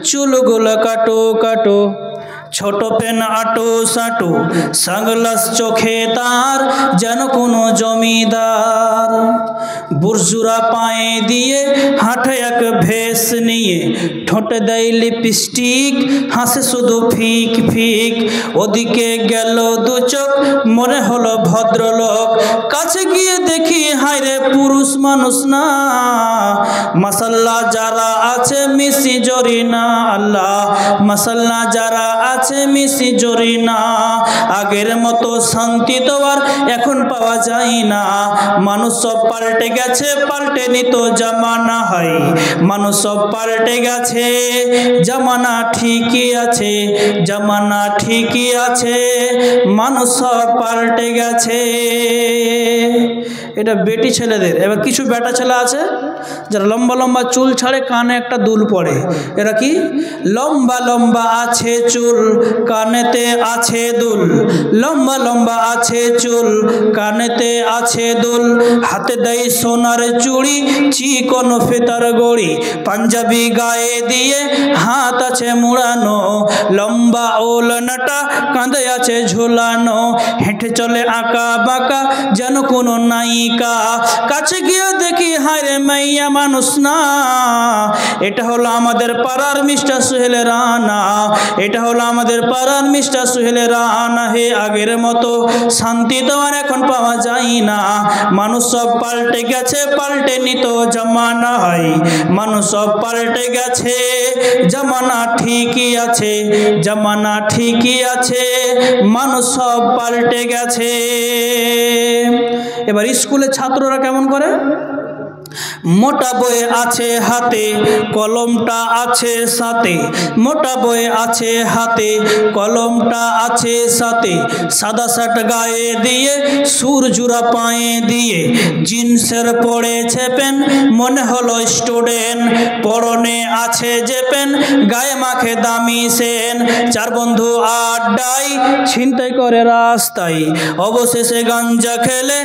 চুলগুলো কাটো কাটো, ছোট পেন আটো সাটো, সানগ্লাস চোখে তার যেন কোনো জমিদার। বুরজুরা পায়ে দিয়ে হাঁটে এক ভেস নিয়ে, ঠোঁটে দেয় লিপস্টিক, হাসে শুধু ফিক ফিক। ওদিকে গেল দু চোখ, মনে হলো ভদ্রলোক, কাছে গিয়ে দেখি হায়রে পুরুষ মানুষ না। মাসাল্লাহ যারা আছে মিসি জরিনা, আল্লাহ মাসাল্লাহ যারা আছে মিসি জরিনা। আগের মতো শান্তি তো আর এখন পাওয়া যায় না, মানুষ সব পাল্টে গেছে, পাল্টেনি তো জামানা হয়। মানুষ সব পাল্টে গেছে, জামানা ঠিকই আছে, জামানা ঠিকই আছে, মানুষ সব পাল্টে গেছে। এটা বেটি ছেলেদের। এবার কিছু বেটা ছেলে আছে যারা লম্বা লম্বা চুল ছাড়ে, কানে একটা দুল পড়ে। এরা কি? লম্বা লম্বা আছে চুল, কানেতে আছে দুল। লম্বা লম্বা আছে চুল, কানেতে আছে দুল। হাতে দেয় সোনার চুড়ি, চিকন ফিতার গড়ি। পাঞ্জাবি গায়ে দিয়ে হাত আছে মুড়ানো, লম্বা ওলনাটা কাঁধে আছে ঝুলানো। হেঁটে চলে আঁকা বাঁকা যেন কোনো নায়িকা। কাছে গিয়ে দেখি হায়রে মাইয়া মানুষ না। এটা হলো আমাদের পাড়ার মিস্টার সোহেল রানা, এটা হলো আমাদের পাড়ার মিস্টার সোহেল রানা। হে আগের মতো শান্তি তো আর এখন পাওয়া যায় না, মানুষ সব পাল্টে গেছে, পাল্টেনি তো জামানা হয়। মানুষ সব পাল্টে গেছে, জামানা ঠিকই আছে, জামানা ঠিকই আছে, মানুষ সব পাল্টে গেছে। এবার স্কুলে ছাত্ররা কেমন করে? মোটা বই আছে হাতে, কলমটা আছে সাথে। মোটা বই আছে হাতে, কলমটা আছে সাথে। সাদা শার্ট গায়ে দিয়ে, সুরজুরা পায়ে দিয়ে, জিন্সের পড়েছে পেন, মনে হলো স্টুডেন্ট। পরনে আছে যে পেন, গায়ে মাখে দামি সেন। চার বন্ধু আড্ডায়, ছিনতাই করে রাস্তায়। অবশেষে গাঞ্জা খেলে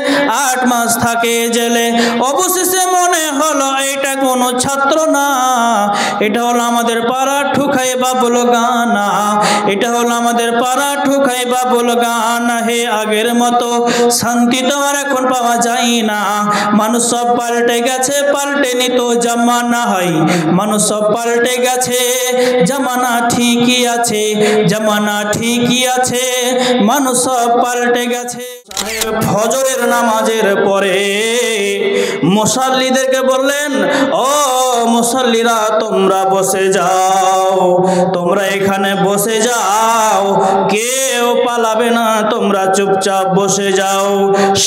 8 মাস থাকে জেলে। অবশেষে মনে হলো এটা কোনো ছাত্র না, এটা হলো আমাদের পাড়া ঠুকাই বাবুল গানা, এটা হলো আমাদের পাড়া ঠুকাই বাবুল গানা। হে আগের মতো শান্তি তো আর এখন পাওয়া যায় না, মানুষ সব পাল্টে গেছে, পাল্টেনি তো জামানা হয়। মানুষ সব পাল্টে গেছে, জামানা ঠিকই আছে, জামানা ঠিকই আছে, মানুষ সব পাল্টে গেছে। ফজরের নামাজের পরে মুসাল্লিদেরকে বললেন, ও মুসাল্লিরা তোমরা বসে যাও, তোমরা এখানে বসে যাও, কেউ পালাবে না, তোমরা চুপচাপ বসে যাও।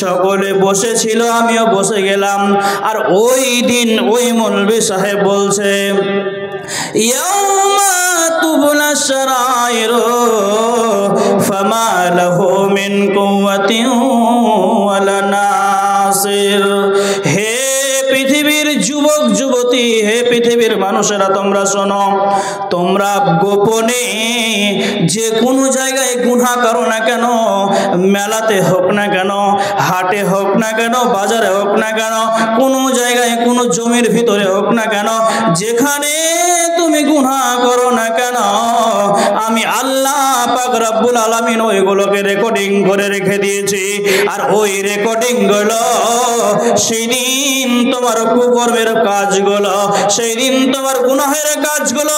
সকলে বসেছিল, আমিও বসে গেলাম। আর ওই দিন ওই মৌলভী সাহেব বলছে, ইয়াউমা তুবলা শারাইরু ফামা লাহু মিন কুওয়াতিন ওয়ালা নাসির। হে পৃথিবীর যুবক যুবতী, হে পৃথিবীর মানুষেরা তোমরা শোনো, তোমরা গোপনে যে কোনো জায়গায় গুনাহ করো না কেন, মেলাতে হোক না কেন, হাটে হোক না কেন, বাজারে হোক না কেন, কোনো জায়গায় কোনো জমির ভিতরে হোক না কেন, যেখানে তুমি গুনাহ করো না কেন, আমি আল্লাহ পাক রব্বুল আলামিন ওইগুলোকে রেকর্ডিং করে রেখে দিয়েছি। আর ওই রেকর্ডিং গুলো সেই দিন তোমার কুকর্মের কাজগুলো, সেই দিন তোমার গুনাহের কাজগুলো।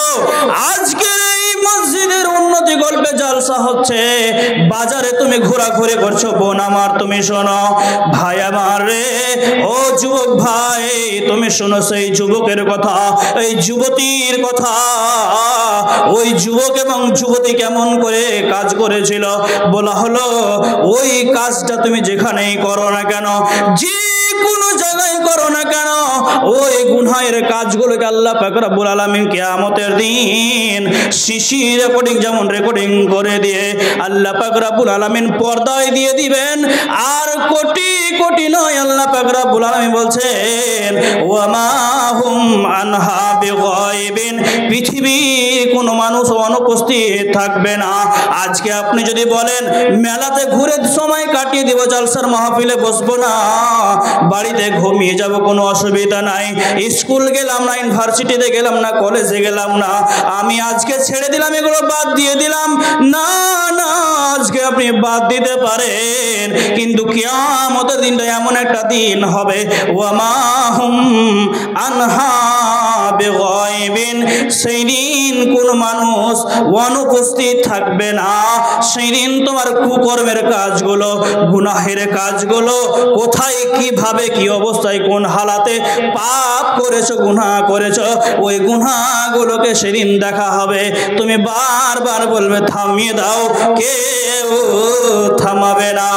আজকে এই মসজিদের উন্নতি গল্পে জলসা হচ্ছে, বাজারে তুমি ঘোরাঘুরি করছো, বোন আমার তুমি শোনো, ভাই আমার রে, ও যুবক ভাই তুমি শোনো সেই যুবকের কথা, এই যুবতীর কথা। ওই যুবক এবং যুবতী কেমন করে কাজ করেছিল বলা হলো, ওই কাজটা তুমি যেখানেই করো না কেন, যে কোনো জায়গায় করো না কেন, ওই গুনাহের কাজগুলোকে আল্লাহ পাক রব্বুল আলামিন কিয়ামতের দিন সিসি রেকর্ডিং যেমন রেকর্ডিং করে দিয়ে আল্লাহ পাক রব্বুল আলামিন পর্দায় দিয়ে দিবেন। আর কোটি কোটি নয়, আল্লাহ পাক রব্বুল আলামিন বলছেন ওয়া মা হুম আনহা বিগায়বিন, পৃথিবীর কোনো মানুষ অনুপস্থিত থাকবে না। আজকে আপনি যদি বলেন মেলাতে ঘুরে সময় কাটিয়ে দিব, জলসার মাহফিলে বসবো না, বাড়িতে ঘুমিয়ে যাব, কোনো অসুবিধা নাই, স্কুল গেলাম না, ইউনিভার্সিটিতে গেলাম না, কলেজে গেলাম না, আমি আজকে ছেড়ে দিলাম, এগুলো বাদ দিয়ে দিলাম, না না, আজকে আপনি বাদ দিতে পারেন, কিন্তু কিয়ামতের দিনটা এমন একটা দিন হবে, ওয়ামা হুম আনহা বিগাইবিন, সেই দিন কোন মানুষ অনুপস্থিত থাকবে না। সেই দিন তোমার কুকর্মের কাজগুলো, গুনাহের কাজগুলো, কোথায় কিভাবে কি অবস্থায় কোন হালাতে পাপ করেছো, গুনাহ করেছো, ওই গুনাহগুলোকে সেদিন দেখা হবে। তুমি বারবার বলবে থামিয়ে দাও, কেউ থামাবে না।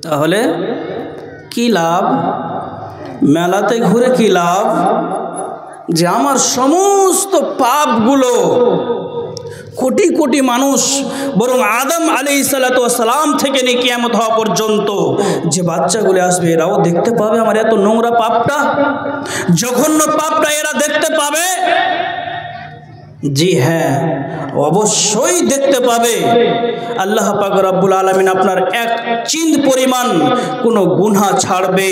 তাহলে কি লাভ? মেলাতে ঘুরে কি লাভ? যে আমার সমস্ত পাপগুলো, কোটি কোটি মানুষ, বরং আদম আলাইহিসসালাতু ওয়াসসালাম থেকে নিয়ে কিয়ামত হওয়া পর্যন্ত যে বাচ্চাগুলো আসবে, এরাও দেখতে পাবে আমার এত নোংরা পাপটা, জঘন্য পাপটা এরা দেখতে পাবে। জি হ্যাঁ, অবশ্যই দেখতে পাবে। আল্লাহ পাক রব্বুল আলামিন আপনার এক চিন্দ পরিমাণ কোনো গুনাহ ছাড়বে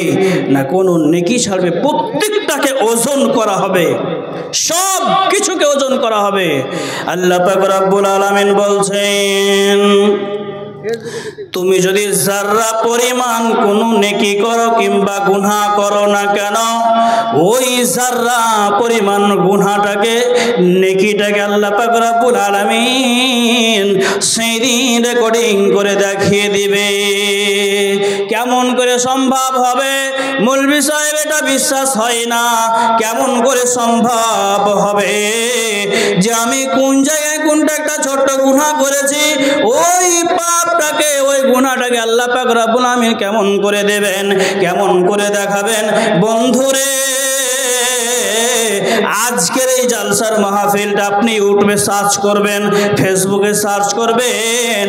না, কোনো নেকি ছাড়বে, প্রত্যেকটাকে ওজন করা হবে, সব কিছুকে ওজন করা হবে। আল্লাহ পাক রব্বুল আলামিন বলছেন, তুমি যদি যারা পরিমাণ কোনো নেকি করো কিংবা গুনাহ করো না কেন, ওই যারা পরিমাণ গুনাহটাকে, নেকিটাকে আল্লাহ পাক রব্বুল আলামিন সেই দিন রেকর্ডিং করে দেখিয়ে দিবে। কেমন করে সম্ভব হবে? মৌলভী সাহেব এটা বিশ্বাস হয় না। কেমন করে সম্ভব হবে যে আমি কোন জায়গায় কোনটা একটা ছোট্ট গুনাহ করেছি, ওই পাপটাকে, ওই গুনাহটাকে আল্লাহ পাক রব্বুল আলামিন কেমন করে দেবেন, কেমন করে দেখাবেন? বন্ধুরে, আজকের এই জালসার মাহফিলটা আপনি ইউটিউবে সার্চ করবেন, ফেসবুকে সার্চ করবেন,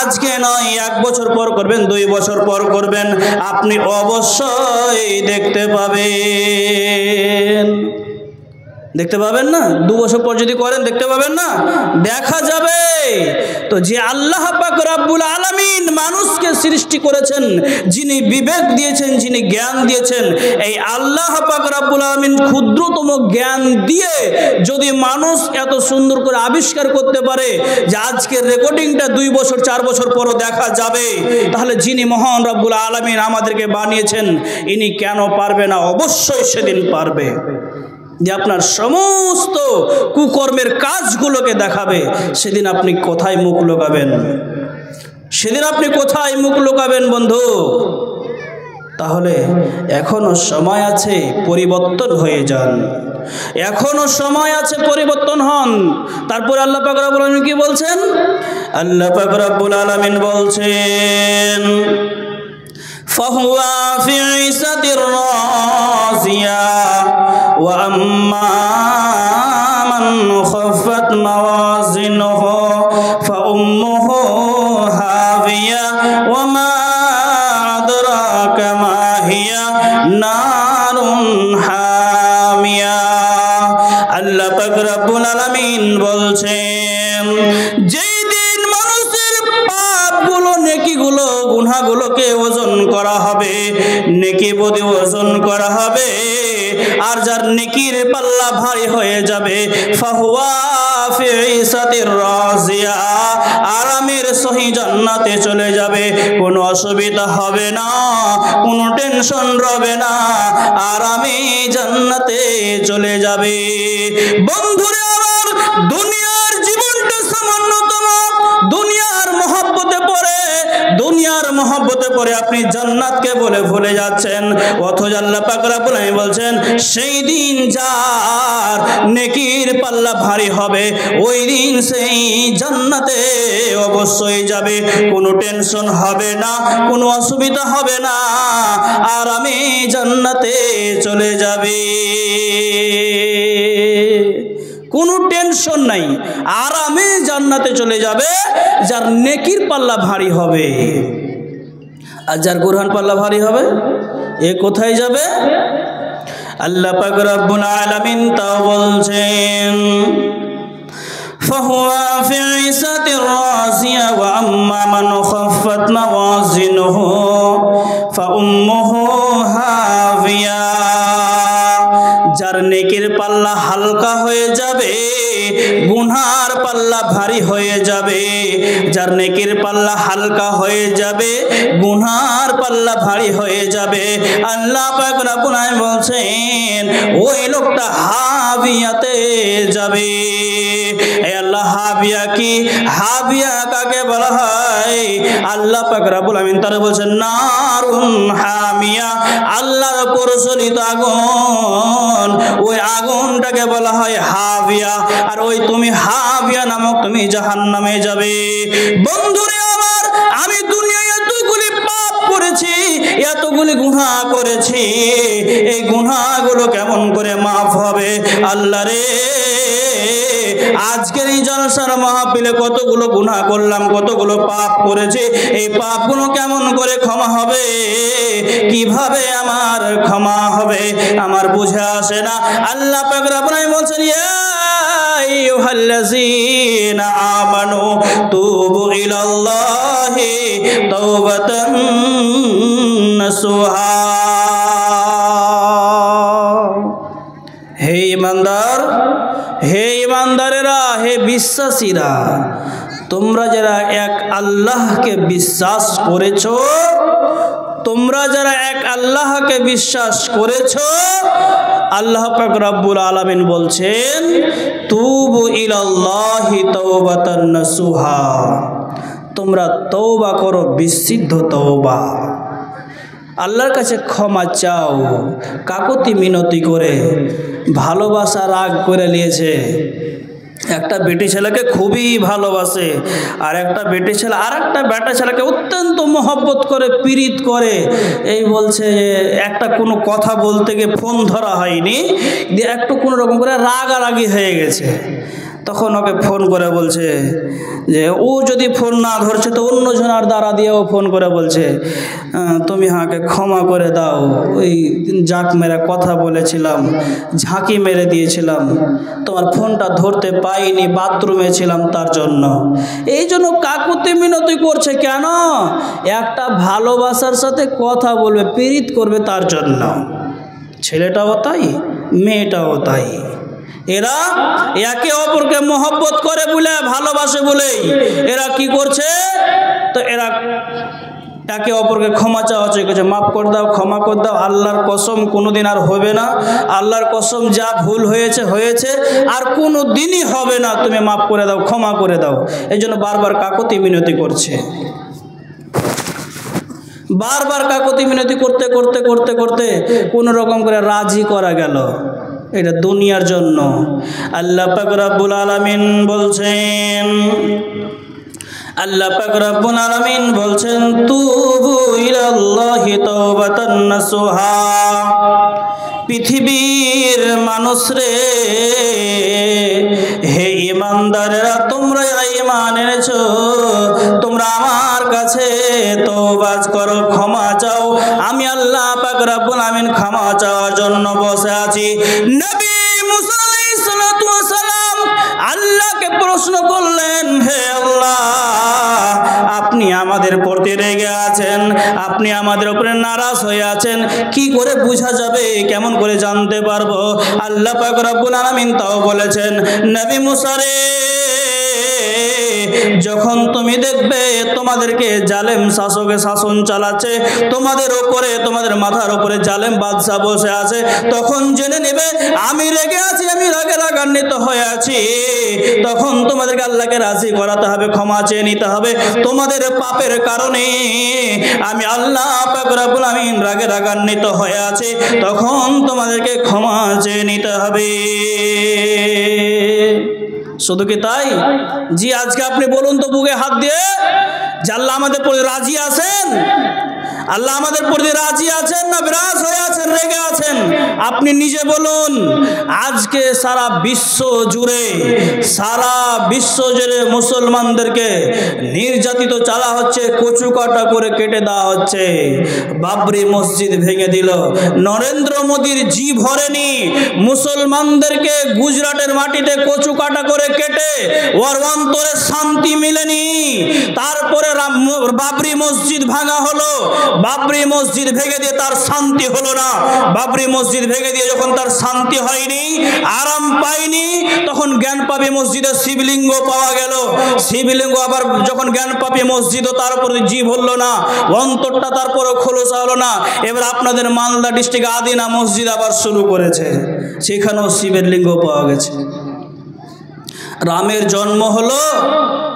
আজকে নয় 1 বছর পর করবেন, 2 বছর পর করবেন, আপনি অবশ্যই দেখতে পাবেন। দেখতে পাবেন না? 2 বছর পর যদি করেন দেখতে পাবেন না? দেখা যাবে। তো যে আল্লাহ পাক রব্বুল আলামিন মানুষকে সৃষ্টি করেছেন, যিনি বিবেক দিয়েছেন, যিনি জ্ঞান দিয়েছেন, এই আল্লাহ পাক রব্বুল আলামিন ক্ষুদ্রতম জ্ঞান দিয়ে যদি মানুষ এত সুন্দর করে আবিষ্কার করতে পারে যে আজকের রেকর্ডিংটা 2 বছর 4 বছর পরও দেখা যাবে, তাহলে যিনি মহান রব্বুল আলামিন আমাদেরকে বানিয়েছেন, ইনি কেন পারবে না? অবশ্যই সেদিন পারবে, যে আপনার সমস্ত কুকর্মের কাজগুলোকে দেখাবে। সেদিন আপনি কোথায় মুখ লুকাবেন? সেদিন আপনি কোথায় মুখ লুকাবেন বন্ধু? তাহলে এখনো সময় আছে, পরিবর্তন হয়ে যান, এখনো সময় আছে, পরিবর্তন হন। তারপর আল্লাহ পাক রব্বুল আলামিন কি বলছেন? আল্লাহ পাক রব্বুল আলামিন বলছেন, ফাহুয়া ফি ইসাতির রাজিয়া ওয়া আম্মা মান খাফাত মাওয়াজিনুহু ফাউম্মুহু হাবিয়া ওয়া মা আদরাকা মা হিয়া নারুন হামিয়া। আল্লাহ পাক রব্বুল আলামিন বলছেন, যেই দিন মানুষের পাপগুলো, নেকিগুলো, গুনাহগুলোকে ওজন করা হবে, নেকি বদি ওজন করা হবে, আর যার নেকির পাল্লা ভারী হয়ে যাবে, ফাহুয়া ফি ইসাতির রাজিয়া, আরামের সহি জান্নাতে চলে যাবে, কোনো অসুবিধা হবে না, কোনো টেনশন রবে না, আরামে জান্নাতে চলে যাবে। বন্ধুরে আমার, দুনিয়ার জীবনটা সামান্যতম, দুনিয়ার মহব্বতে পড়ে, দুনিয়ার মহব্বতে পড়ে আপনি জান্নাতকে বলে ভুলে যাচ্ছেন। অথচ আল্লাহ পাক রব্বুল আলামিন বলছেন, সেই দিন যার নেকির পাল্লা ভারী হবে, ওই দিন সেই জান্নাতে অবশ্যই যাবে, কোনো টেনশন হবে না, কোনো অসুবিধা হবে না, আরামে জান্নাতে চলে যাবে, কোনো টেনশন নাই, আরামে জান্নাতে চলে যাবে যার নেকির পাল্লা ভারী হবে। আর যার গুরহান পাল্লা ভারী হবে, এ কোথায় যাবে? আল্লাহ পাক রব্বুল আলামিন তাও বলছেন فهو في عيشة راضية وأما من خفت موازينه فأمه هاوية যার নেকির পাল্লা হালকা হয়ে যাবে গুনার পাল্লা ভারী হয়ে যাবে যার নেকির পাল্লা হালকা হয়ে যাবে গুনার পাল্লা ভারী হয়ে যাবে আল্লাহ পাক রব্বুল আলামিন বলছেন ওই লোকটা হাবিয়াতে যাবে এই আল্লাহ হাবিয়া কি হাবিয়া কাকে বলা হয় আল্লাহ পাক রব্বুল আলামিন তারা বলেন নারুন হামিয়া আল্লাহর প্রজ্বলিত আগুন ওই আগুনটাকে বলা হয় হাবিয়া আর ওই তুমি হাবিয়া নামক তুমি জাহান্নামে যাবে বন্ধুরে আমার আমি দুনিয়ায় এতগুলি পাপ করেছি এতগুলি গুনাহ করেছি এই গুনাহগুলো কেমন করে মাফ হবে আল্লাহ রে আজকের এই জলসার মাহফিলে কতগুলো গুনাহ করলাম কতগুলো পাপ করেছি এই পাপগুলো কেমন করে ক্ষমা হবে কিভাবে আমার ক্ষমা হবে আমার বুঝে আসে না আল্লাহ পাক রব্বুল আলামিন বলছেন ইয়া আইয়ুহাল্লাযীনা আমানু তুবু ইলাল্লাহি তাওবাতান নাসুহা হে ইমানদার হে ইমানদারেরা হে বিশ্বাসীরা তোমরা যারা এক আল্লাহকে বিশ্বাস করেছো তোমরা যারা এক আল্লাহকে বিশ্বাস করেছো আল্লাহ পাক রব্বুল আলামিন বলছেন তুবু ইলাল্লাহি তাওবাতান নাসুহা তোমরা তওবা করো বিশুদ্ধ তওবা আল্লাহর কাছে ক্ষমা চাও কাকুতি মিনতি করে ভালোবাসা রাগ করে নিয়েছে একটা বেটি ছেলেকে খুবই ভালোবাসে আর একটা বেটি ছেলে আর একটা বেটা ছেলেকে অত্যন্ত মহব্বত করে পীড়িত করে এই বলছে যে একটা কোনো কথা বলতে গিয়ে ফোন ধরা হয়নি দিয়ে একটু কোনো রকম করে রাগারাগি হয়ে গেছে তখন ওকে ফোন করে বলছে যে ও যদি ফোন না ধরছে তো অন্যজনের দ্বারা দিয়েও ফোন করে বলছে তুমি আমাকে ক্ষমা করে দাও ওই জাক মেরে কথা বলেছিলাম ঝাঁকি মেরে দিয়েছিলাম তোমার ফোনটা ধরতে পাইনি বাথরুমে ছিলাম তার জন্য এই জন্য কাকুতি মিনতি করছে কেন একটা ভালোবাসার সাথে কথা বলবে পীড়িত করবে তার জন্য ছেলেটাও তাই মেয়েটাও তাই এরা একে অপরকে মহব্বত করে বলে ভালোবাসে বলেই এরা কি করছে তো এরা একে অপরকে ক্ষমা চাওয়া হচ্ছে মাফ করে দাও ক্ষমা করে দাও আল্লাহর কসম কোনোদিন আর হবে না আল্লাহর কসম যা ভুল হয়েছে হয়েছে আর কোনো দিনই হবে না তুমি মাফ করে দাও ক্ষমা করে দাও এই জন্য বারবার কাকুতি মিনতি করছে বারবার কাকুতি মিনতি করতে করতে করতে করতে কোনো রকম করে রাজি করা গেল এটা দুনিয়ার জন্য আল্লাহ পাক রব্বুল আলামিন বলছেন আল্লাহ পাক রব্বুল আলামিন বলছেন তুবু ইলাল্লাহি তাওবাতান নাসুহা পৃথিবীর মানুষ রে হে ইমানদারেরা তোমরা ঈমান এনেছো তোমরা আমার কাছে তওবা করো ক্ষমা চাও আমি আল্লাহ পাক রব্বুল আলামিন ক্ষমা চাওয়ার জন্য বসে আছি নবী মুসা আলাইহিস সালাতু ওয়াস সালাম আল্লাহকে প্রশ্ন করলেন হে আল্লাহ আপনি আমাদের প্রতি রেগে আছেন আপনি আমাদের উপরে নারাজ হয়ে আছেন কি করে বোঝা যাবে কেমন করে জানতে পারবো আল্লাহ পাক রব্বুল আলামিন তাও বলেছেন নবী মুসা রে যখন তুমি দেখবে তোমাদেরকে জালেম শাসকে শাসন চালাচ্ছে তোমাদের উপরে তোমাদের মাথার উপরে জালেম বাদশা বসে আছে তখন জেনে নেবে আমি রেগে আছি আমি রাগে রাগান্বিত হয়ে আছি তখন তোমাদেরকে আল্লাহকে রাজি করাতে হবে ক্ষমা চেয়ে নিতে হবে তোমাদের পাপের কারণে আমি আল্লাহ পাক রব্বুল আমিন রাগে রাগান্বিত হয়ে আছি তখন তোমাদেরকে ক্ষমা চেয়ে নিতে হবে শুধু কি তাই জি আজকে আপনি বলুন তো বুকে হাত দিয়ে যে আল্লাহ আমাদের প্রতি রাজি আছেন আল্লাহ আমাদের প্রতি রাজি আছেন না বিরাজ হয়ে আছেন, রেগে আছেন? আপনি নিজে বলুন। আজকে সারা বিশ্ব জুড়ে মুসলমানদেরকে নির্যাতিত চালা হচ্ছে, কচু কাটা করে কেটে দেওয়া হচ্ছে। বাবরি মসজিদ ভেঙে দিল, নরেন্দ্র মোদীর জি ভরেনি মুসলমানদেরকে গুজরাটের মাটিতে কচু কাটা করে কেটে ওর অন্তরে শান্তি মিলেনি। তারপরে বাবরি মসজিদ ভাঙা হলো, বাবরি মসজিদ ভেঙে দিয়ে তার শান্তি হলো না। বাবরি মসজিদ ভেঙে দিয়ে যখন তার শান্তি হয়নি, আরাম পায়নি, তখন জ্ঞানপাপী মসজিদে শিবলিঙ্গ পাওয়া গেল। শিবলিঙ্গ আবার যখন জ্ঞানপাপী মসজিদ, তার উপরে জীব হলো না, অন্তরটা তারপরে খোলসা হলো না। এবার আপনাদের মালদা ডিস্ট্রিক্ট আদিনা মসজিদ আবার শুরু করেছে, সেখানেও শিবের লিঙ্গ পাওয়া গেছে। রামের জন্ম হলো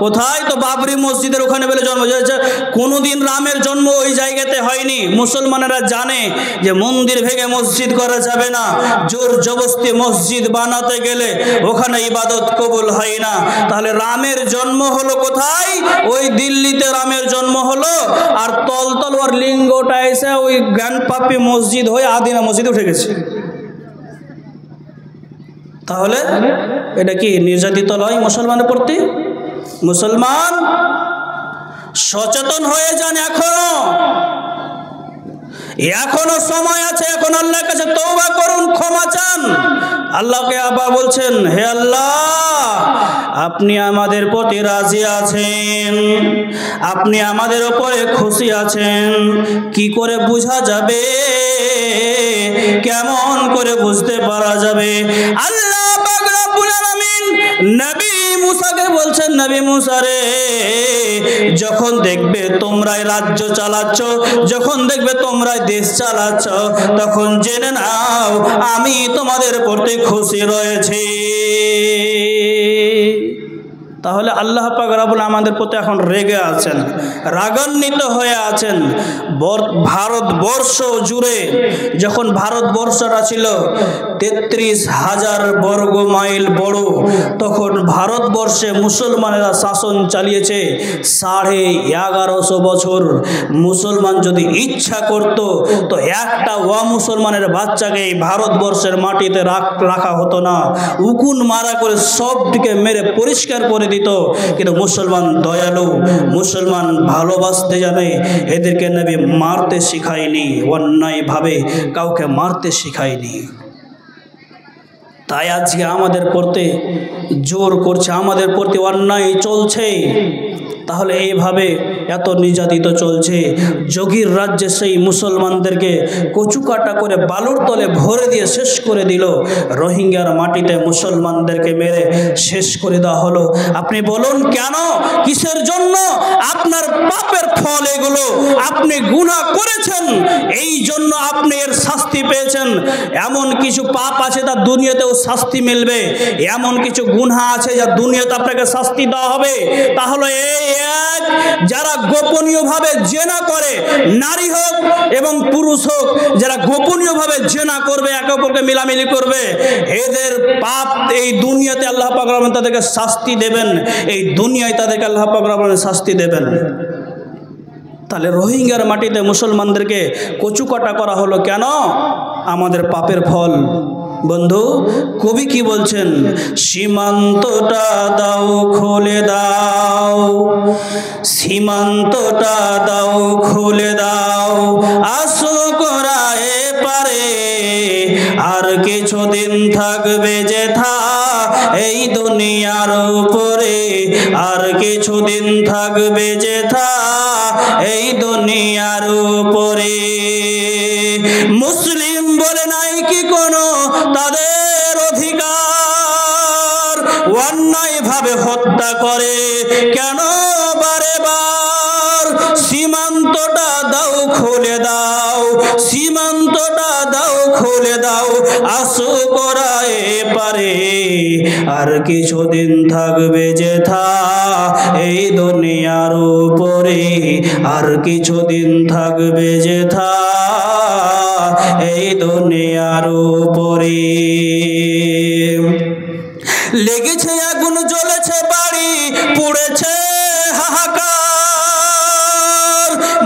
কোথায়? তো বাবরি মসজিদের ওখানে বলে জন্ম হয়েছে। কোনোদিন রামের জন্ম ওই জায়গাতে হয়নি। মুসলমানেরা জানে যে মন্দির ভেঙে মসজিদ করা যাবে না, জোর জবরদস্তি মসজিদ বানাতে গেলে ওখানে ইবাদত কবুল হয় না। তাহলে রামের জন্ম হলো কোথায়? ওই দিল্লিতে রামের জন্ম হলো, আর তলতল ওর লিঙ্গটা এসে ওই জ্ঞানপাপী মসজিদ হয়ে আদিনা মসজিদে উঠে গেছে। তাহলে এটা কি নির্যাতিত নয় মুসলমানের প্রতি? মুসলমান সচেতন হয়ে যান, এখনো সময় আছে, এখন আল্লাহর কাছে তওবা করুন, ক্ষমা চান। আল্লাহকে আবার বলছেন, হে আল্লাহ, আপনি আমাদের প্রতি রাজি আছেন, আপনি আমাদের উপরে খুশি আছেন। কি করে বোঝা যাবে? কেমন করে বুঝতে পারা যাবে? আল্লাহ পাক রব্বুল আলামিন নবী মুসাকে বলছেন, নবী মুসা রে, যখন দেখবে তোমরাই রাজ্য চালাচ্ছ, যখন দেখবে তোমরাই দেশ চালাচ্ছ, তখন জেনে নাও আমি তোমাদের প্রতি খুশি রয়েছি। তাহলে আল্লাহ পাক রব্বুল আমাদের প্রতি এখন রেগে আছেন, রাগান্বিত হয়ে আছেন। ভারতবর্ষ জুড়ে যখন ভারতবর্ষটা ছিল 33,000 বর্গ মাইল বড়, তখন ভারতবর্ষে মুসলমানেরা শাসন চালিয়েছে 1150 বছর। মুসলমান যদি ইচ্ছা করত তো একটা মুসলমানের বাচ্চাকে এই ভারতবর্ষের মাটিতে রাখা হতো না, উকুন মারা করে সবটিকে মেরে পরিষ্কার করে দিত। কিন্তু মুসলমান দয়ালু, মুসলমান ভালোবাসতে জানে, এদেরকে নবী মারতে শিখায়নি, অন্যায়ভাবে কাউকে মারতে শিখায়নি। তাই আজকে আমাদের প্রতি জোর করছে, আমাদের প্রতি অন্যায় চলছে। তাহলে এইভাবে এত নির্যাতিত চলছে। যোগীর রাজ্যে সেই মুসলমানদেরকে কচু কাটা করে বালুর তলে ভরে দিয়ে শেষ করে দিল। রোহিঙ্গার মাটিতে মুসলমানদেরকে মেরে শেষ করে দেওয়া হলো। আপনি বলুন কেন? কিসের জন্য? আপনার পাপের ফল এগুলো, আপনি গুনাহ করেছেন, এই জন্য আপনি এর শাস্তি পেয়েছেন। এমন কিছু পাপ আছে তার দুনিয়াতেও শাস্তি মিলবে, এমন কিছু গুনাহ আছে যা দুনিয়াতে আপনাকে শাস্তি দেওয়া হবে। তাহলে এই এক যারা গোপনীয়ভাবে জেনা করে, নারী হোক এবং পুরুষ হোক, যারা গোপনীয়ভাবে জেনা করবে, একে অপরকে মিলামিলি করবে, এদের পাপ এই দুনিয়াতে আল্লাহ পাক রব্বুল তাদেরকে শাস্তি দেবেন, এই দুনিয়ায় তাদেরকে আল্লাহ পাক রব্বুল শাস্তি দেবেন। তাহলে রোহিঙ্গার মাটিতে মুসলমানদেরকে কচু কাটা করা হলো কেন? আমাদের পাপের ফল। বন্ধু, কবি কি বলছেন? সীমান্তটা দাও খুলে দাও, সীমান্তটা দাও খুলে দাও, আসো করা এপারে, আর কিছুদিন থাকবে যেথা এই দুনিয়ার উপরে, আর কিছুদিন থাকবে যেথা এই দুনিয়ার উপরে। মুসলিম বলে নাই কি কোনো তাদের অধিকার? অন্যায় ভাবে হত্যা করে কেন বারে বার? সীমান্তটা দাও খুলে দাও, সীমান্তটা দাও খুলে দাও, আসো করা এপারে, আর কিছুদিন থাকবে যেথা এই দুনিয়ার উপরে, আর কিছুদিন থাকবে যেথা এই দুনিয়ার উপরে। লেগেছে আগুন, জ্বলেছে বাড়ি, পুড়েছে হাহাকার,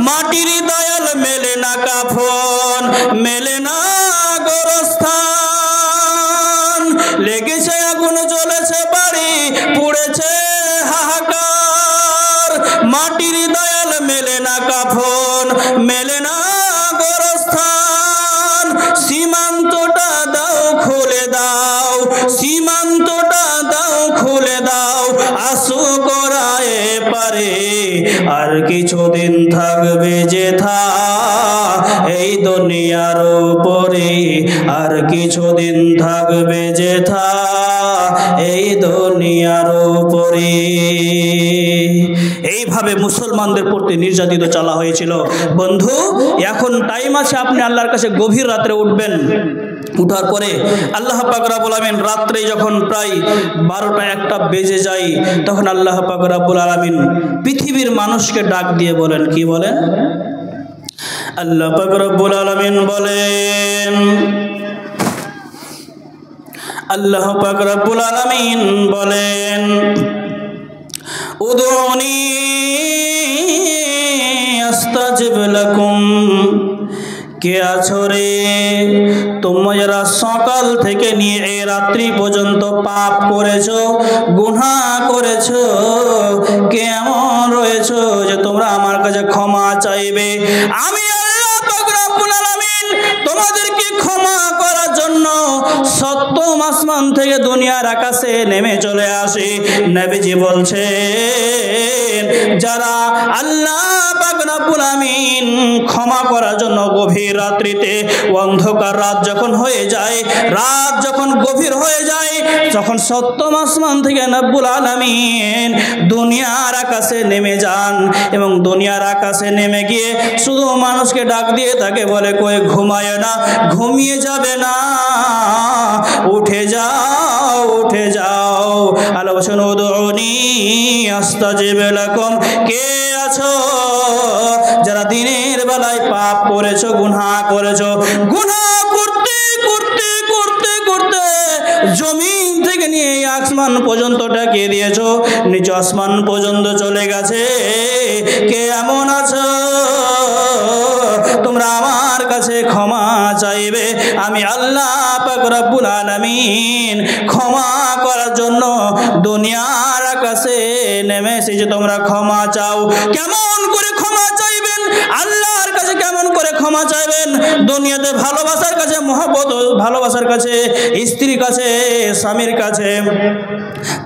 মাটির দয়াল মেলে না কাফন, মেলে না গোরস্থান। লেগেছে আগুন জ্বলেছে বাড়ি পুড়েছে হাহাকার। মাটির দয়াল মেলে না কাফন, মেলে না গোরস্থান। সীমান্তটা দাও খুলে দাও, সীমান্তটা দাও খুলে দাও, আসো করায় পারে আর কিছুদিন থাকবে যেথা এই দুনিয়ার উপরে, আর কিছুদিন থাকবে যেথা এই দুনিয়ার উপরে। এইভাবে মুসলমানদের প্রতি নির্যাতিত চালা হয়েছিল। বন্ধু, এখন টাইম আছে, আপনি আল্লাহর কাছে গভীর রাত্রে উঠবেন। উঠার পরে আল্লাহ পাক রব্বুল আলামিন রাত্রে যখন প্রায় 12টা-1টা বেজে যায়, তখন আল্লাহ পাক রব্বুল আলামিন পৃথিবীর মানুষকে ডাক দিয়ে বলেন, কি বলেন? আল্লাহ পাক রব্বুল আলামিন বলেন, আল্লাহ পাক রব্বুল আলামিন বলেন, উদউনি আস্তাজিব লাকুম। কে আছো রে তোমরা যারা সকাল থেকে নিয়ে এই রাত্রি পর্যন্ত পাপ করেছো, গুনাহ করেছো? কে এমন রয়েছো যে তোমরা আমার কাছে ক্ষমা চাইবে? আমি আল্লাহ পাক রব্বুল আলামিন তোমাদেরকে ক্ষমা করার জন্য সপ্তম আসমান থেকে দুনিয়ার আকাশে নেমে চলে আসি। নবীজি বলছেন, যারা আল্লাহ পাক রব্বুল আলামিন ক্ষমা করার জন্য গভীর রাত্রিতে, অন্ধকার রাত যখন হয়ে যায়, রাত যখন গভীর হয়ে যায়, যখন সপ্তম আসমান থেকে রব্বুল আলামিন দুনিয়ার আকাশে নেমে যান, এবং দুনিয়ার আকাশে নেমে গিয়ে শুধু মানুষকে ডাক দিয়ে তাকে বলে, কই ঘুমায় না, ঘুমিয়ে যাবে না, উঠে যাও, উঠে যাও। আল্লাহ বলেন, উদউনি আস্তাজিব লাকুম। কে আছো যারা দিনের বেলায় পাপ করেছো, গুনাহ করেছো? গুনাহ করতে করতে করতে করতে জমিন থেকে নিয়ে আসমান পর্যন্ত ডাকিয়ে দিয়েছো, নিচে আসমান পর্যন্ত চলে গেছে। কে এমন আছো তোমরা আমার কাছে ক্ষমা চাইবে? আমি আল্লাহ পাক রব্বুল আলামিন ক্ষমা করার জন্য দুনিয়ার আকাশে নেমে এসেছি, তোমরা ক্ষমা চাও। কেমন করে ক্ষমা চাইবেন? আল্লাহর কাছে কেমন করে ক্ষমা চাইবেন? দুনিয়াতে ভালোবাসার কাছে, মহব্বত ভালোবাসার কাছে, স্ত্রীর কাছে, স্বামীর কাছে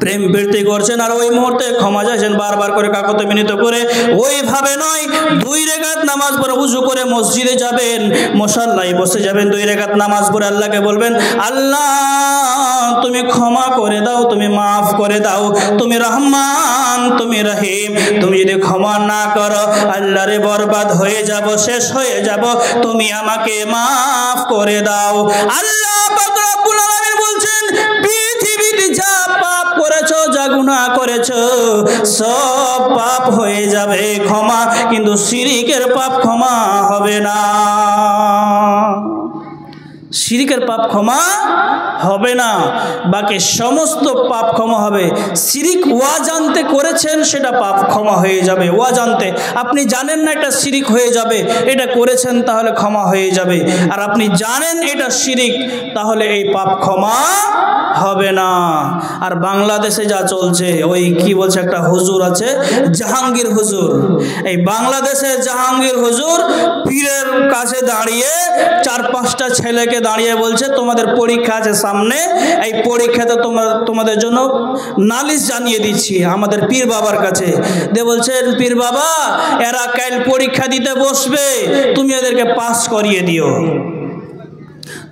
প্রেম বৃদ্ধি করছেন, আর ওই মুহূর্তে ক্ষমা চাইছেন বারবার করে কাকুতি মিনতি করে। ওইভাবে নয়, 2 রাকাত নামাজ পড়ে উযু করে মসজিদে যাবেন, মুসাল্লায় বসে যাবেন, 2 রাকাত নামাজ পড়ে আল্লাহকে বলবেন, আল্লাহ তুমি ক্ষমা করে দাও, তুমি মাফ করে দাও, তুমি রহমান, তুমি রহিম। তুমি যদি ক্ষমা না করো, আল্লাহ রে বরবাদ হয়ে যাব, শেষ হয়ে যাব, তুমি আমাকে মাফ করে দাও। আল্লাহ পাক রব্বুল আলামিন বলছেন, পৃথিবীতে যা পাপ করেছো, যা গুনাহ করেছো, সব পাপ হয়ে যাবে ক্ষমা, কিন্তু শিরকের পাপ ক্ষমা হবে না। শিরকের পাপ ক্ষমা হবে না, বাকি সমস্ত পাপ ক্ষমা হবে। শিরিক ওয়াজানতে করেছেন, সেটা পাপ ক্ষমা হয়ে যাবে। ওয়াজানতে আপনি জানেন না এটা শিরিক হয়ে যাবে, এটা করেছেন, তাহলে ক্ষমা হয়ে যাবে। আর আপনি জানেন এটা শিরিক, তাহলে এই পাপ ক্ষমা হবে না। আর বাংলাদেশে যা চলছে, ওই কি বলছে, একটা হুজুর আছে জাহাঙ্গীর হুজুর, এই বাংলাদেশে জাহাঙ্গীর হুজুর পীরের কাছে দাঁড়িয়ে 4-5টা ছেলেকে দাঁড়িয়ে বলছে, তোমাদের পরীক্ষা আছে সামনে, এই পরীক্ষাতে তোমাদের জন্য নালিশ জানিয়ে দিচ্ছি আমাদের পীর বাবার কাছে। দিয়ে বলছেন, পীর বাবা, এরা কাল পরীক্ষা দিতে বসবে, তুমি এদেরকে পাস করিয়ে দিও।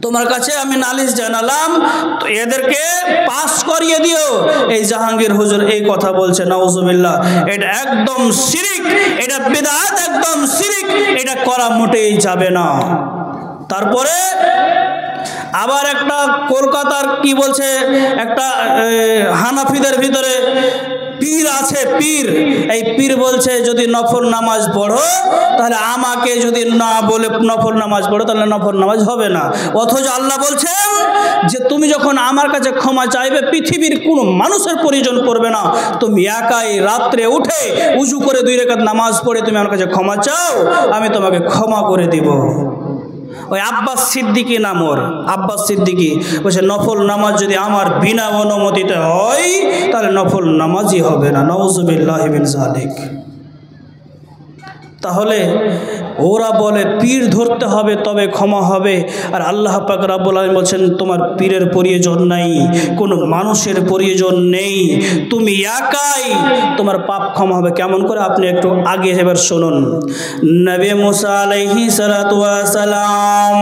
তোমার কাছে আমি নালিশ জানালাম, তো এদেরকে পাস করিয়ে দিও। এই জাহাঙ্গীর হুজুর এই কথা বলছে, নাউজুবিল্লাহ। এটা একদম শিরিক, এটা বিদআত, একদম শিরিক, এটা করা মোটেই যাবে না। তারপরে আবার একটা কলকাতার কি বলছে, একটা হানাফিদের ভিতরে পীর আছে, পীর, এই পীর বলছে যদি নফল নামাজ পড়ো তাহলে আমাকে যদি না বলে নফল নামাজ পড়ো তাহলে নফল নামাজ হবে না। অথচ আল্লাহ বলছেন যে তুমি যখন আমার কাছে ক্ষমা চাইবে পৃথিবীর কোনো মানুষের প্রয়োজন পড়বে না, তুমি একাই রাত্রে উঠে উজু করে 2 রাকাত নামাজ পড়ে তুমি আমার কাছে ক্ষমা চাও, আমি তোমাকে ক্ষমা করে দিব। ওই আব্বাস সিদ্দিকী নাম ওর, আব্বাস সিদ্দিকী বলছে নফল নামাজ যদি আমার বিনা অনুমতিতে হয় তাহলে নফল নামাজই হবে না। নাউযুবিল্লাহি মিন যালিক। তাহলে ওরা বলে পীর ধরতে হবে তবে ক্ষমা হবে, আর আল্লাহ পাক রব্বুল আলামিন বলছেন তোমার পীরের প্রয়োজন নাই, কোনো মানুষের প্রয়োজন নেই, তুমি একাই তোমার পাপ ক্ষমা হবে। কেমন করে? আপনি একটু আগে এবার শুনুন। নবী মুসা আলাইহিস সালাতু ওয়াস সালাম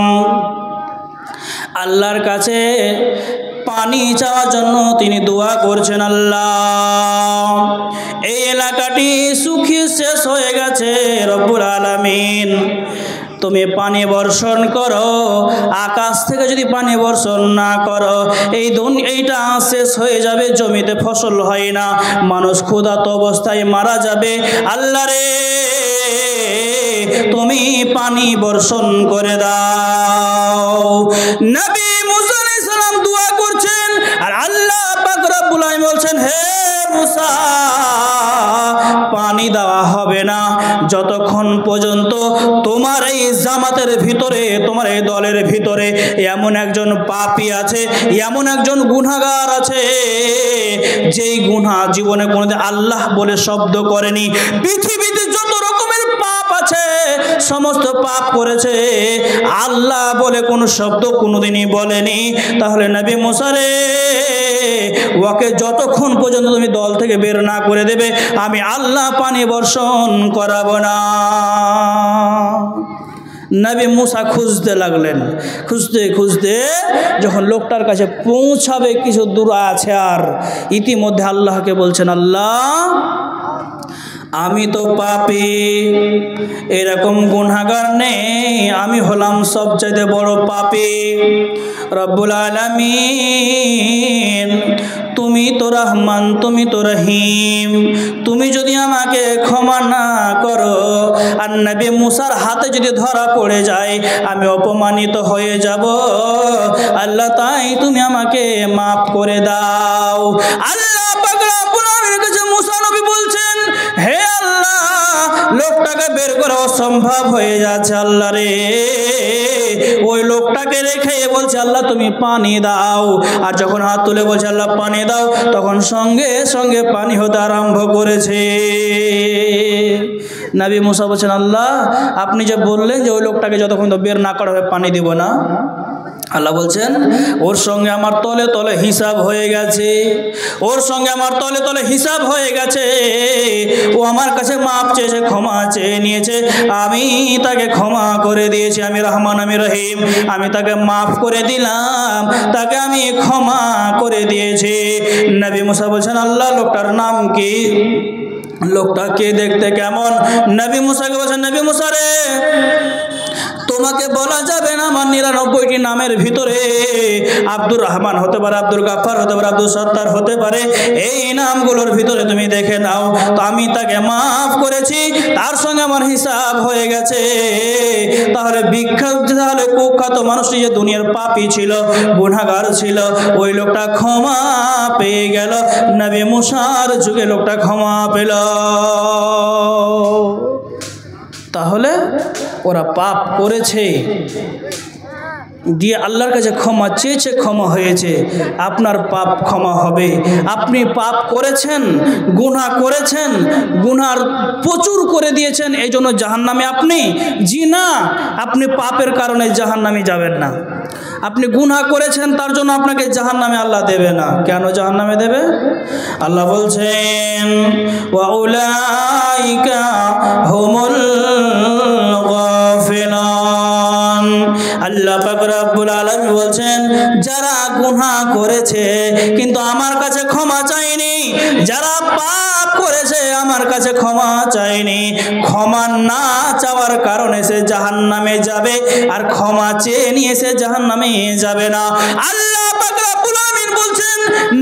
আল্লাহর কাছে পানি চাওয়ার জন্য তিনি দোয়া করছেন, আল্লাহ এই এলাকাটি শুকিয়ে শেষ হয়ে গেছে, রব্বুল আলামিন তুমি পানি বর্ষণ করো, আকাশ থেকে যদি পানি বর্ষণ না করো এইটা শেষ হয়ে যাবে, জমিতে ফসল হয় না, মানুষ ক্ষুধার্ত অবস্থায় মারা যাবে। আল্লাহ রে তুমি পানি বর্ষণ করে দাও। নবী মুসা আলাইহিস সালাম দোয়া করছেন, আর আল্লাহ পাক রব্বুল আলামিন বলছেন হে মুসা পানি দেওয়া হবে না যতক্ষণ পর্যন্ত তোমার এই জামাতের ভিতরে, তোমার এই দলের ভিতরে এমন একজন পাপী আছে, এমন একজন গুনাহগার আছে যেই গুনাহ জীবনে কোনোদিন আল্লাহ বলে শব্দ করেনি। পৃথিবীতে যত রকমের পাপ আছে সমস্ত পাপ করেছে, আল্লাহ বলে কোনো শব্দ কোনোদিনই বলেনি। তাহলে নবী মুসা রে ওকে যতক্ষণ পর্যন্ত তুমি দল থেকে বের না করে দেবে আমি আল্লাহ পানি বর্ষণ করাবো না। নবী মুসা খুঁজতে লাগলেন, খুঁজতে খুঁজতে যখন লোকটার কাছে পৌঁছাবে কিছু দূর আছে, আর ইতিমধ্যে আল্লাহকে বলছেন আল্লাহ আমি তো পাপী, এরকম গুনাহগার নেই, আমি হলাম সবচেয়ে বড় পাপী। রব্বুল আলামিন তুমি তো রহমান, তুমি তো রহিম, তুমি যদি আমাকে ক্ষমা না করো আর নবী মুসার হাতে যদি ধরা পড়ে যায় আমি অপমানিত হয়ে যাব, আল্লাহ তাই তুমি আমাকে মাফ করে দাও। আল্লাহ পাক রব্বুল আলামিনের কাছে মুসা নবী বলছেন হে আল্লাহ লোকটাকে বের করা অসম্ভব হয়ে যাচ্ছে, আল্লাহ রে ওই লোকটাকে রেখে বলছে আল্লাহ তুমি পানি দাও, আর যখন হাত তুলে বলছে আল্লাহ পানি দাও তখন সঙ্গে সঙ্গে পানি হতে আরম্ভ করেছে। নবী মুসা বলছেন আল্লাহ আপনি যে বললেন যে ওই লোকটাকে যতক্ষণ বের না করা হবে পানি দিব না, আল্লাহ বলছেন ওর সঙ্গে আমার তলে তলে হিসাব হয়ে গেছে, ওর সঙ্গে আমার তলে তলে হিসাব হয়ে গেছে, ও আমার কাছে মাপ চেয়েছে, ক্ষমা চেয়ে নিয়েছে, আমি তাকে ক্ষমা করে দিয়েছি, আমি রহমান আমি রহিম, আমি তাকে মাফ করে দিলাম, তাকে আমি ক্ষমা করে দিয়েছি। নবী মুসা বলছেন আল্লাহ লোকটার নাম কি, লোকটা কে দেখতে কেমন? নবী মুসাকে বলছেন নবী মুসা রে তোমাকে বলা যাবে না, আমার 99টি নামের ভিতরে আব্দুর রহমান হতে পারে, আব্দুল গাফফার হতে পারে, আব্দুল সত্তার হতে পারে, এই নামগুলোর ভিতরে তুমি দেখে নাও। তো আমি তাকে মাফ করেছি, তার সঙ্গে আমার হিসাব হয়ে গেছে। তাহলে তাহলে কুখ্যাত মানুষটি যে দুনিয়ার পাপী ছিল, গুনাহগার ছিল, ওই লোকটা ক্ষমা পেয়ে গেল। নবী মুসার যুগে লোকটা ক্ষমা পেল। তাহলে ওরা পাপ করেছে দিয়ে আল্লাহর কাছে ক্ষমা চেয়েছে, ক্ষমা হয়েছে, আপনার পাপ ক্ষমা হবে। আপনি পাপ করেছেন, গুনাহ করেছেন, গুনার প্রচুর করে দিয়েছেন, এই জন্য জাহান্নামে আপনি জি না, আপনি পাপের কারণে জাহান্নামে যাবেন না। আপনি গুনাহ করেছেন তার জন্য আপনাকে জাহান্নামে আল্লাহ দেবে না। কেন জাহান্নামে দেবে? আল্লাহ বলছেন ওয়া উলাইকা হুমুল গাফিলুন। আল্লাহ পাক রব্বুল আলামিন বলছেন যারা গুনাহ করেছে কিন্তু আমার কাছে ক্ষমা চায়নি, যারা পাপ করেছে আমার কাছে ক্ষমা চায়নি, ক্ষমা না চাওয়ার কারণে সে জাহান্নামে যাবে, আর ক্ষমা চেয়ে নিয়ে সে জাহান্নামে যাবে না। আল্লাহ পাক রব্বুল আলামিন বলছেন,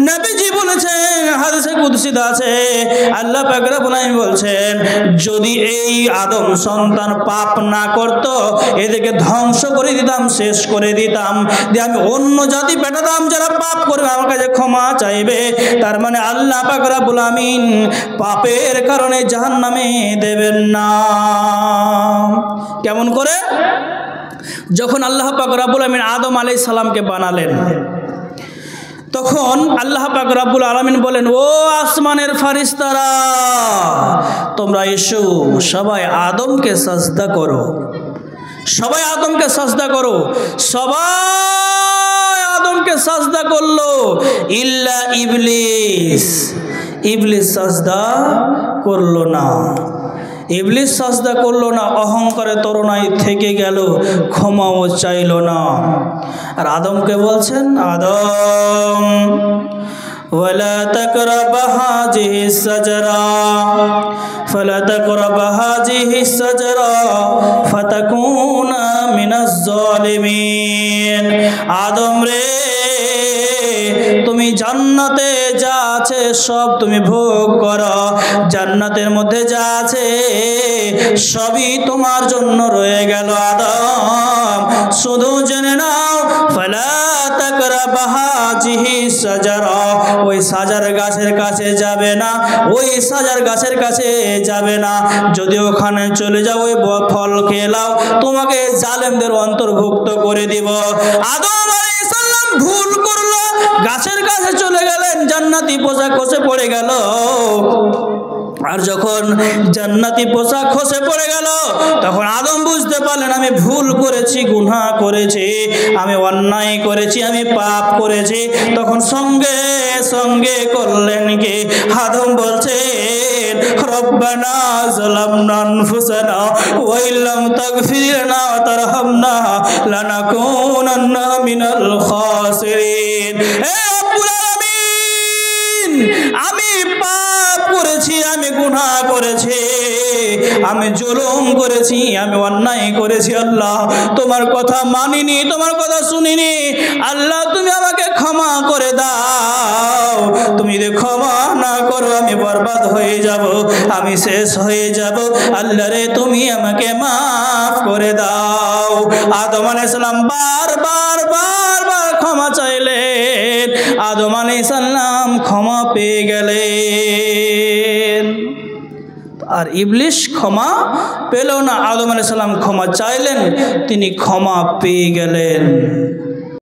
নবীজি বলেছেন হাদিসে কুদসিতে আছে আল্লাহ পাক রব্বুল আলামিন বলছেন, যদি এই আদম সন্তান পাপ না করত এদেরকে ধ্বংস করে দিতাম, শেষ করে দিতাম, দিয়ে আমি অন্য জাতি পাঠাতাম যারা পাপ করবে আমার কাছে ক্ষমা চাইবে। তার মানে আল্লাহ পাক রব্বুল আলামিন পাপের কারণে জাহান্নামে দেবেন না। কেমন করে? যখন আল্লাহ পাক রব্বুল আলামিন আদম আলাইহিস সালামকে বানালেন, তখন আল্লাহ পাক রব্বুল আলামিন বলেন, ও আসমানের ফারিস্তারা, তোমরা এসো, সবাই আদমকে সাজদা করো, সবাই আদমকে সাজদা করো। সবাই আদমকে সাজদা করলো, ইল্লা ইবলিস। ইবলিস সাজদা করলো না। ইবলিস সাজদা করলো না, অহংকারে তরুণায় থেকে গেল, ক্ষমাও চাইল না। আর আদমকে বলছেন, আদম ওয়ালা তাকরাবা হাযিহি সাজরা ফালা তাকরাবা হাযিহি সাজরা ফাতাকুনা মিনাজ জালিমিন। আদম রে, তুমি জান্নাতে যা আছে সব তুমি ভোগ করো, জান্নাতের মধ্যে যা আছে সবই তোমার জন্য রয়ে গেল। আদম শুধু জেনে নাও, ফালা তাকরাবা হাযিহি সাজরা, ওই সাজার গাছের কাছে যাবে না, ওই সাজার গাছের কাছে যাবে না। যদি ওখানে চলে যাও, ওই ফল খেলাও, তোমাকে জালেমদের অন্তর্ভুক্ত করে দিব। আদম আলাইহিস সালাম ভুল করলো, গাছের কাছে চলে গেলেন, জান্নাতি পোশাক খসে পড়ে গেল। আর যখন জান্নাতি পোশাক খসে পড়ে গেল, তখন আদম বুঝতে পারলেন, আমি ভুল করেছি, গুনাহ করেছি, আমি অন্যায় করেছি, আমি পাপ করেছি। তখন সঙ্গে সঙ্গে করলেন কি? আদম বলছেন, রব্বানা যালামনা আনফুসানা ওয়া ইল্লাম তাগফির লানা ওয়া তারহামনা লানাকুনান্না মিনাল খাসিরিন। হে রব্বুল আলামিন, আমি পাপ করেছি, আমি গুনাহ করেছি, আমি জুলুম করেছি, আমি অন্যায় করেছি। আল্লাহ, তোমার কথা মানিনি, তোমার কথা শুনিনি। আল্লাহ, তুমি আমাকে ক্ষমা করে দাও। তুমি যদি ক্ষমা না করো, আমি বরবাদ হয়ে যাব, আমি শেষ হয়ে যাব। আল্লাহ রে, তুমি আমাকে মাফ করে দাও। আদম আলাইহিস সালাম বারবার ক্ষমা চাইলেন। আদম আলাইহিস সালাম ক্ষমা পেয়ে গেলেন। আর ইবলিস ক্ষমা পেল না। আদম আলাইহিস সালাম ক্ষমা চাইলেন, তিনি ক্ষমা পেয়ে গেলেন।